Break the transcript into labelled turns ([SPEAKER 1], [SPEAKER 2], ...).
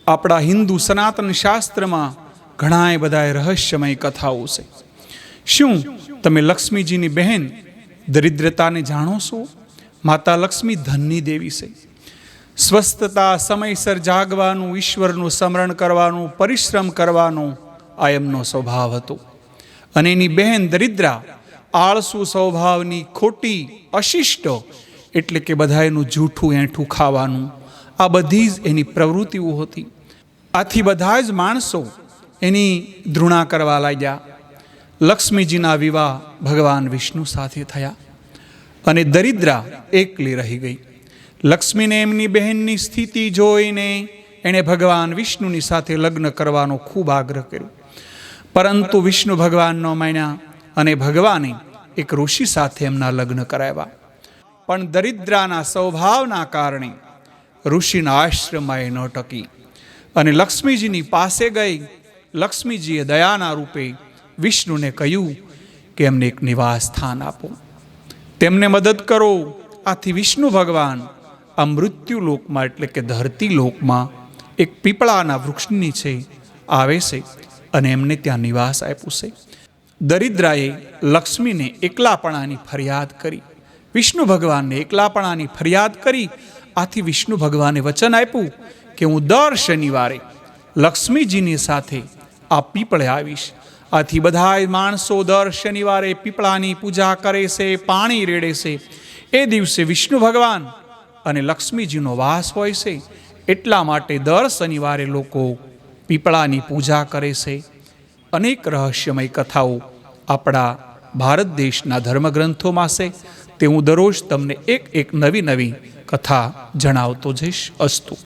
[SPEAKER 1] આપણા હિન્દુ સનાતન શાસ્ત્રમાં ઘણાય બધા રહસ્યમય કથાઓ છે. શું તમે લક્ષ્મીજીની બહેન દરિદ્રતાને જાણો છો? માતા લક્ષ્મી ધનની દેવી છે. સ્વસ્થતા, સમયસર જાગવાનું, ઈશ્વરનું સ્મરણ કરવાનું, પરિશ્રમ કરવાનો આ એમનો સ્વભાવ હતો. અને એની બહેન દરિદ્રા આળસુ સ્વભાવની, ખોટી, અશિષ્ટ, એટલે કે બધાયનું જૂઠું એઠું ખાવાનું, આ બધી જ એની પ્રવૃત્તિઓ હતી. આથી બધા જ માણસો એની ધૃણા કરવા લાગ્યા. લક્ષ્મીજીના વિવાહ ભગવાન વિષ્ણુ સાથે થયા અને દરિદ્રા એકલી રહી ગઈ. લક્ષ્મીને એમની બહેનની સ્થિતિ જોઈને એણે ભગવાન વિષ્ણુની સાથે લગ્ન કરવાનો ખૂબ આગ્રહ કર્યો, પરંતુ વિષ્ણુ ભગવાન ન માન્યા અને ભગવાને એક ઋષિ સાથે એમના લગ્ન કરાવ્યા. પણ દરિદ્રાના સ્વભાવના કારણે ઋષિના આશ્રમમાં એ ન ટકી અને લક્ષ્મીજીની પાસે ગઈ. લક્ષ્મીજીએ દયાના રૂપે વિષ્ણુને કહ્યું કે એમને એક નિવાસ સ્થાન આપો, તેમને મદદ કરો. આથી વિષ્ણુ ભગવાન આ મૃત્યુ લોકમાં એટલે કે ધરતી લોકમાં એક પીપળાના વૃક્ષ નીચે આવે છે અને એમને ત્યાં નિવાસ આપ્યું છે. દરિદ્રાએ લક્ષ્મીને એકલાપણાની ફરિયાદ કરી, વિષ્ણુ ભગવાનને એકલાપણાની ફરિયાદ કરી. આથી વિષ્ણુ ભગવાને વચન આપ્યું કે હું દર શનિવારે લક્ષ્મીજીની સાથે આ પીપળે આવીશ. આથી બધા માણસો દર શનિવારે પીપળાની પૂજા કરે છે, પાણી રેડે છે. એ દિવસે વિષ્ણુ ભગવાન અને લક્ષ્મીજીનો વાસ હોય છે. એટલા માટે દર શનિવારે લોકો પીપળાની પૂજા કરે છે. અનેક રહસ્યમય કથાઓ આપણા ભારત દેશના ધર્મગ્રંથોમાં છે. તે હું દરરોજ તમને એક નવી કથા જણાવતો જઈશ. અસ્તુ.